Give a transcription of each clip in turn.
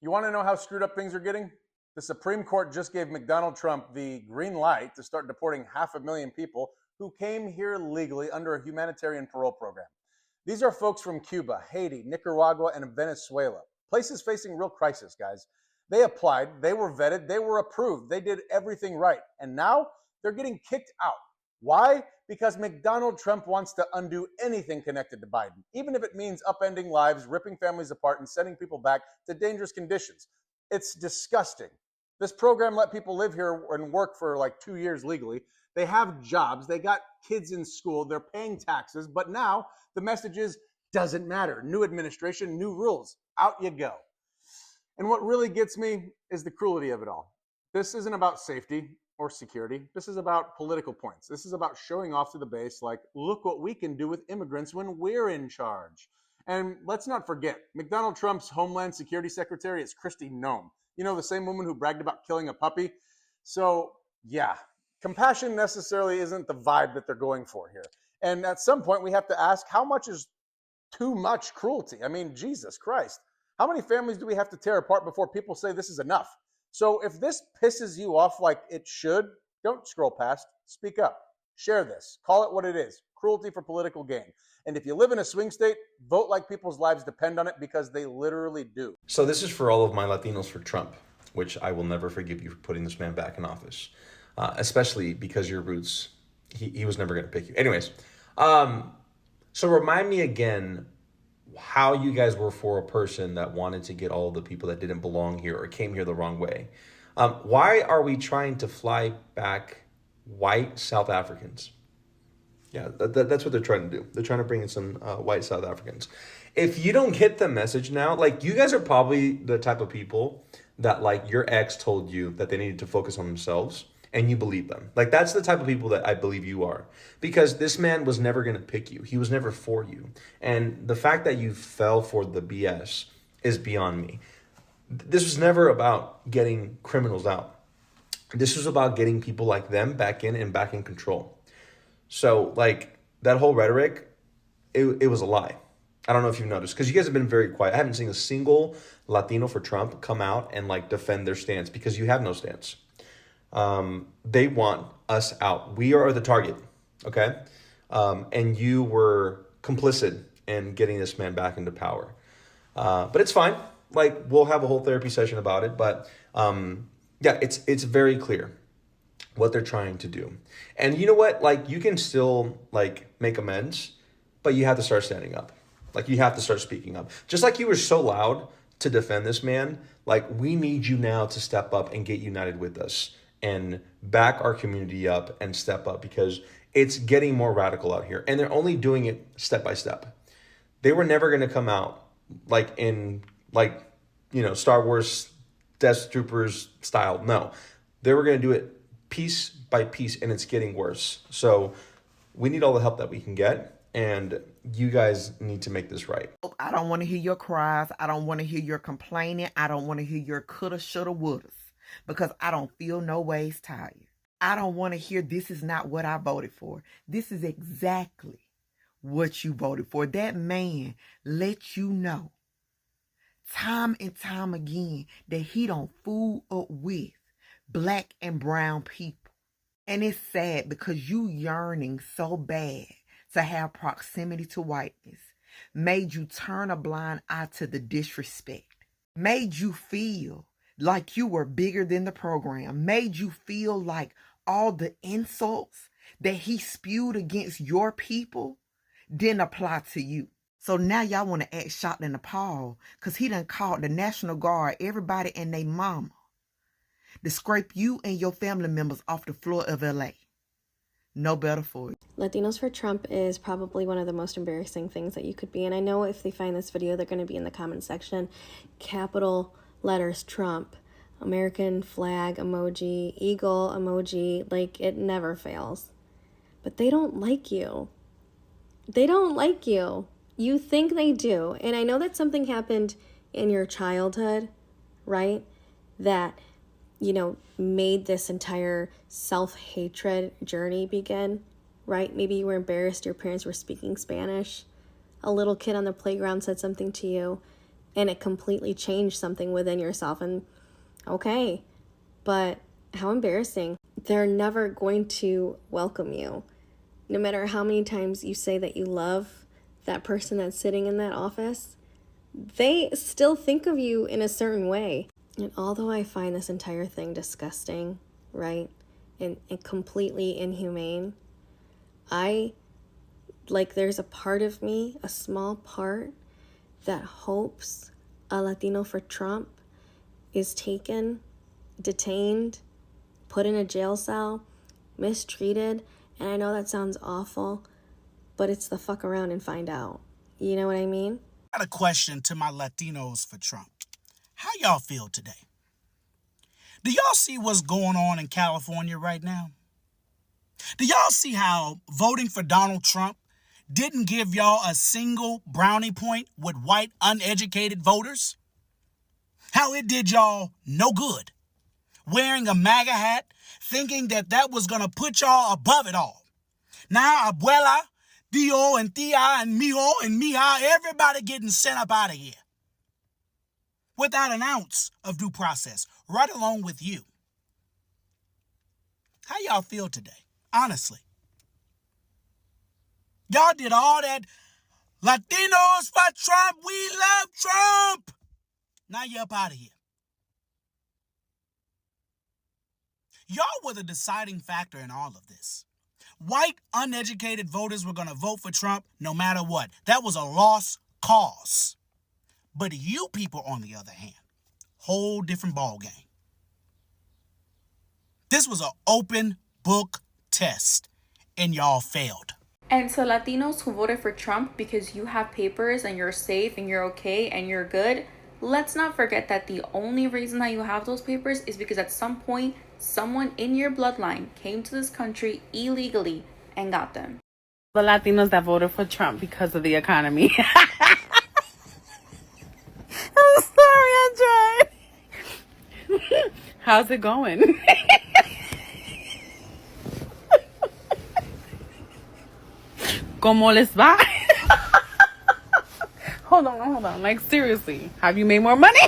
You want to know how screwed up things are getting? The Supreme Court just gave Donald Trump the green light to start deporting 500,000 people who came here legally under a humanitarian parole program. These are folks from Cuba, Haiti, Nicaragua, and Venezuela. Places facing real crisis, guys. They applied, they were vetted, they were approved, they did everything right. And now they're getting kicked out. Why? Because Donald Trump wants to undo anything connected to Biden, even if it means upending lives, ripping families apart, and sending people back to dangerous conditions. It's disgusting. This program let people live here and work for like 2 years legally. They have jobs, they got kids in school, they're paying taxes, but now the message is, doesn't matter. New administration, new rules, out you go. And what really gets me is the cruelty of it all. This isn't about safety or security. This is about political points. This is about showing off to the base, like, look what we can do with immigrants when we're in charge. And let's not forget, Donald Trump's Homeland Security Secretary is Kristi Noem. You know, the same woman who bragged about killing a puppy. So, yeah, compassion necessarily isn't the vibe that they're going for here. And at some point, we have to ask, how much is too much cruelty? I mean, Jesus Christ. How many families do we have to tear apart before people say this is enough? So if this pisses you off like it should, don't scroll past. Speak up. Share this. Call it what it is. Cruelty for political gain. And if you live in a swing state, vote like people's lives depend on it, because they literally do. So this is for all of my Latinos for Trump, which I will never forgive you for putting this man back in office, especially because your roots, he was never going to pick you. Anyways, so remind me again how you guys were for a person that wanted to get all the people that didn't belong here or came here the wrong way. Why are we trying to fly back white South Africans? Yeah, that's what they're trying to do. They're trying to bring in some white South Africans. If you don't get the message now, like, you guys are probably the type of people that, like, your ex told you that they needed to focus on themselves, and you believe them. Like, that's the type of people that I believe you are, because this man was never going to pick you. He was never for you. And the fact that you fell for the BS is beyond me. This was never about getting criminals out. This was about getting people like them back in and back in control. So, like, that whole rhetoric, it was a lie. I don't know if you've noticed, because you guys have been very quiet. I haven't seen a single Latino for Trump come out and, like, defend their stance, because you have no stance. They want us out. We are the target, okay? And you were complicit in getting this man back into power. But it's fine. Like, we'll have a whole therapy session about it. But yeah, it's very clear what they're trying to do. And you know what? Like, you can still, like, make amends, but you have to start standing up. Like, you have to start speaking up. Just like you were so loud to defend this man, like, we need you now to step up and get united with us and back our community up and step up, because it's getting more radical out here. And they're only doing it step by step. They were never going to come out like in, like, you know, Star Wars Death Troopers style. No, they were going to do it piece by piece, and it's getting worse. So we need all the help that we can get, and you guys need to make this right. I don't want to hear your cries. I don't want to hear your complaining. I don't want to hear your coulda, shoulda, wouldas, because I don't feel no ways tired. I don't want to hear this is not what I voted for. This is exactly what you voted for. That man let you know time and time again that he don't fool up with black and brown people. And it's sad, because you yearning so bad to have proximity to whiteness made you turn a blind eye to the disrespect, made you feel like you were bigger than the program, made you feel like all the insults that he spewed against your people didn't apply to you. So now y'all want to act shocked and appalled because he done called the National Guard, everybody and they mama, to scrape you and your family members off the floor of LA. No better for it. Latinos for Trump is probably one of the most embarrassing things that you could be. And I know if they find this video, they're going to be in the comment section. Capital letters Trump, American flag emoji, eagle emoji, like it never fails. But they don't like you. They don't like you. You think they do. And I know that something happened in your childhood, right? That, you know, made this entire self-hatred journey begin, right? Maybe you were embarrassed your parents were speaking Spanish. A little kid on the playground said something to you, and it completely changed something within yourself. And okay, but how embarrassing. They're never going to welcome you. No matter how many times you say that you love that person that's sitting in that office, they still think of you in a certain way. And although I find this entire thing disgusting, right, and completely inhumane, there's a part of me, a small part, that hopes a Latino for Trump is taken, detained, put in a jail cell, mistreated. And I know that sounds awful, but it's the fuck around and find out. You know what I mean? I got a question to my Latinos for Trump. How y'all feel today? Do y'all see what's going on in California right now? Do y'all see how voting for Donald Trump didn't give y'all a single brownie point with white uneducated voters? How it did y'all no good. Wearing a MAGA hat, thinking that was going to put y'all above it all. Now, abuela, Dio, and tia, and mijo, and mija, everybody getting sent up out of here. Without an ounce of due process, right along with you. How y'all feel today? Honestly. Y'all did all that Latinos for Trump, we love Trump. Now you're up out of here. Y'all were the deciding factor in all of this. White, uneducated voters were going to vote for Trump no matter what. That was a lost cause. But you people, on the other hand, whole different ball game. This was an open book test, and y'all failed. And so Latinos who voted for Trump because you have papers and you're safe and you're okay and you're good, let's not forget that the only reason that you have those papers is because at some point, someone in your bloodline came to this country illegally and got them. The Latinos that voted for Trump because of the economy. I'm sorry, I tried. How's it going? ¿Cómo les va? Hold on. Like, seriously, have you made more money?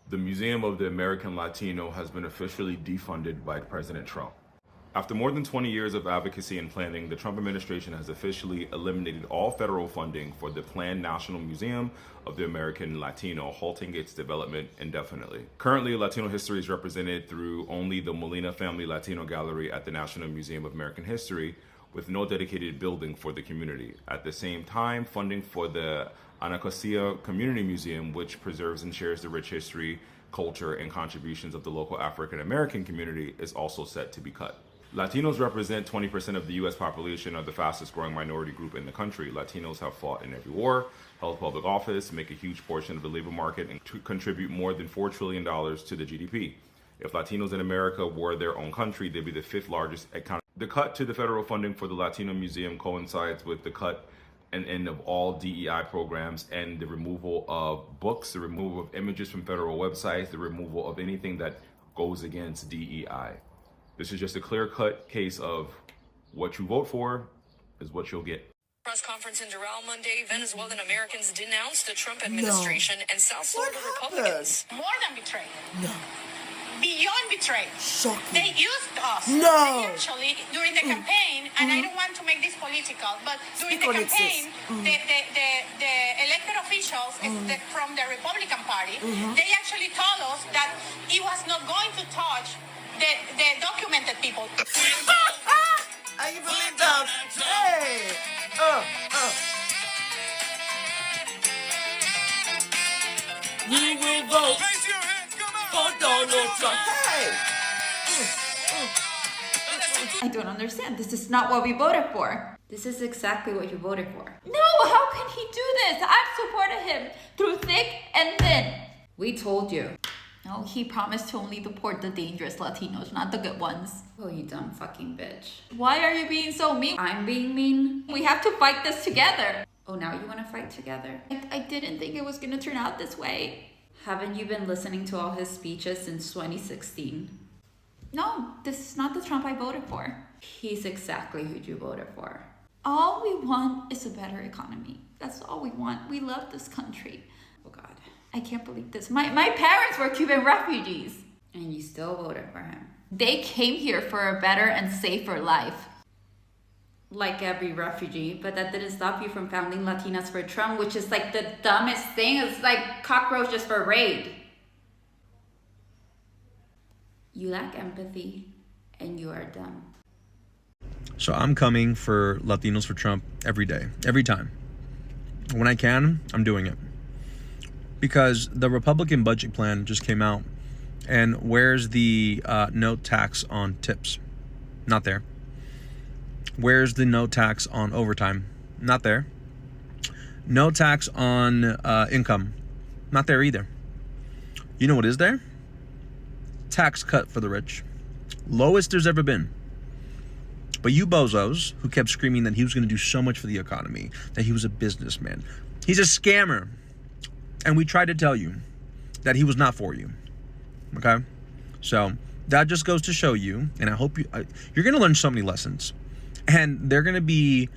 The Museum of the American Latino has been officially defunded by President Trump. After more than 20 years of advocacy and planning, the Trump administration has officially eliminated all federal funding for the planned National Museum of the American Latino, halting its development indefinitely. Currently, Latino history is represented through only the Molina Family Latino Gallery at the National Museum of American History, with no dedicated building for the community. At the same time, funding for the Anacostia Community Museum, which preserves and shares the rich history, culture, and contributions of the local African American community, is also set to be cut. Latinos represent 20% of the U.S. population, are the fastest growing minority group in the country. Latinos have fought in every war, held public office, make a huge portion of the labor market, and contribute more than $4 trillion to the GDP. If Latinos in America were their own country, they'd be the 5th largest economy. The cut to the federal funding for the Latino Museum coincides with the cut and end of all DEI programs and the removal of books, the removal of images from federal websites, the removal of anything that goes against DEI. This is just a clear-cut case of what you vote for is what you'll get. Press conference in Doral Monday, Venezuelan Americans denounced the Trump administration and South Florida Republicans. More than betrayal. No. Beyond betrayal. Shocking. They used us. No. They actually, during the campaign, and I don't want to make this political, but during the campaign, the elected officials from the Republican Party, they actually told us that it was not going to touch the documented people. I believe that. Hey. We will vote for Donald Trump. Hey. I don't understand. This is not what we voted for. This is exactly what you voted for. No, how can he do this? I've supported him through thick and thin. We told you. No, he promised to only deport the dangerous Latinos, not the good ones. Oh, you dumb fucking bitch. Why are you being so mean? I'm being mean. We have to fight this together. Oh, now you want to fight together? I didn't think it was going to turn out this way. Haven't you been listening to all his speeches since 2016? No, this is not the Trump I voted for. He's exactly who you voted for. All we want is a better economy. That's all we want. We love this country. Oh God, I can't believe this. My parents were Cuban refugees. And you still voted for him. They came here for a better and safer life. Like every refugee, but that didn't stop you from founding Latinos for Trump, which is like the dumbest thing. It's like cockroaches for raid. You lack empathy and you are dumb. So I'm coming for Latinos for Trump every day, every time. When I can, I'm doing it. Because the Republican budget plan just came out. And where's the no tax on tips? Not there. Where's the no tax on overtime? Not there. No tax on income? Not there either. You know what is there? Tax cut for the rich. Lowest there's ever been. But you bozos who kept screaming that he was going to do so much for the economy, that he was a businessman. He's a scammer. And we tried to tell you that he was not for you. Okay? So that just goes to show you, and I hope you're going to learn so many lessons. And they're going to be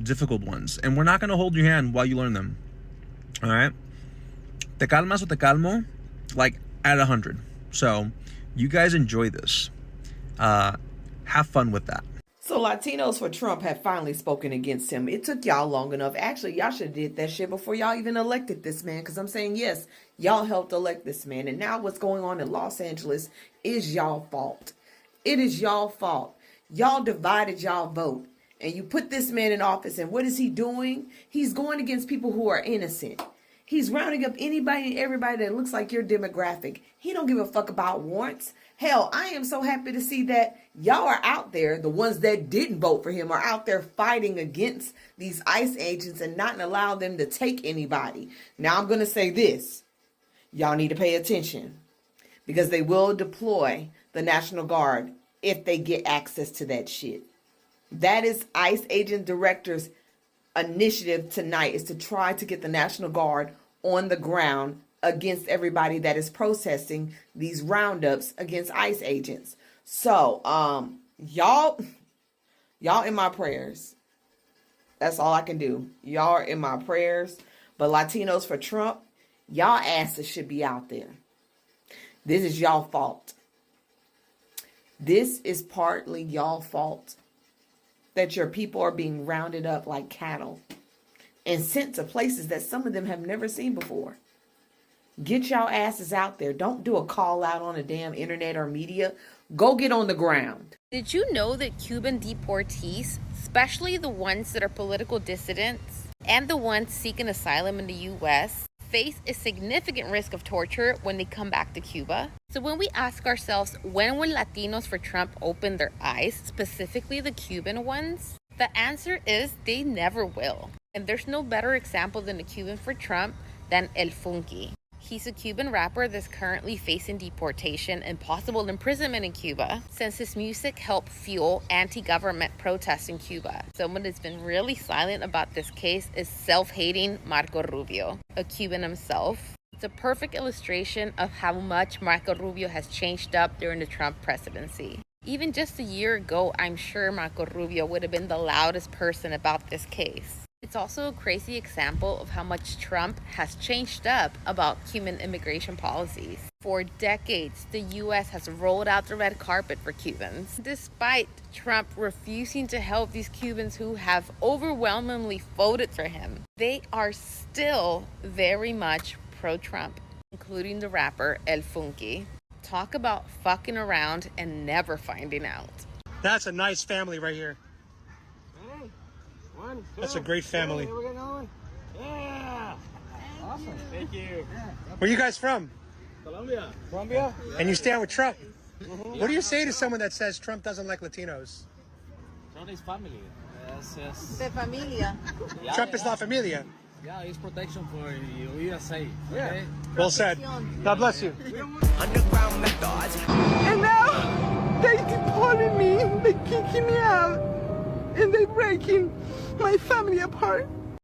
difficult ones. And we're not going to hold your hand while you learn them. All right? Te calmas o te calmo, like at 100. So you guys enjoy this. Have fun with that. So Latinos for Trump have finally spoken against him. It took y'all long enough. Actually, y'all should have did that shit before y'all even elected this man. Because I'm saying, yes, y'all helped elect this man. And now what's going on in Los Angeles is y'all fault. It is y'all fault. Y'all divided y'all vote. And you put this man in office. And what is he doing? He's going against people who are innocent. He's rounding up anybody and everybody that looks like your demographic. He don't give a fuck about warrants. Hell, I am so happy to see that y'all are out there. The ones that didn't vote for him are out there fighting against these ICE agents and not allow them to take anybody. Now I'm going to say this. Y'all need to pay attention because they will deploy the National Guard if they get access to that shit. That is ICE agent director's initiative tonight, is to try to get the National Guard on the ground against everybody that is protesting these roundups against ICE agents. So, y'all in my prayers. That's all I can do. Y'all are in my prayers. But Latinos for Trump, y'all asses should be out there. This is y'all fault. This is partly y'all fault that your people are being rounded up like cattle and sent to places that some of them have never seen before. Get y'all asses out there. Don't do a call out on the damn internet or media. Go get on the ground. Did you know that Cuban deportees, especially the ones that are political dissidents and the ones seeking asylum in the U.S., face a significant risk of torture when they come back to Cuba? So when we ask ourselves, when will Latinos for Trump open their eyes, specifically the Cuban ones? The answer is they never will. And there's no better example than a Cuban for Trump than El Funky. He's a Cuban rapper that's currently facing deportation and possible imprisonment in Cuba since his music helped fuel anti-government protests in Cuba. Someone that's been really silent about this case is self-hating Marco Rubio, a Cuban himself. It's a perfect illustration of how much Marco Rubio has changed up during the Trump presidency. Even just a year ago, I'm sure Marco Rubio would have been the loudest person about this case. It's also a crazy example of how much Trump has changed up about Cuban immigration policies. For decades, the U.S. has rolled out the red carpet for Cubans, despite Trump refusing to help these Cubans who have overwhelmingly voted for him. They are still very much pro-Trump, including the rapper El Funky. Talk about fucking around and never finding out. That's a nice family right here. That's a great family. Yeah. Awesome. Thank you. Where are you guys from? Colombia. Colombia? And you stand with Trump. What do you say to someone that says Trump doesn't like Latinos? Trump is family. Yes, yes. De familia. Trump is la familia. Yeah, it's protection for USA. Yeah. Okay? Well said. God bless you. And now they deported me. They kicking me out. And they're breaking my family apart.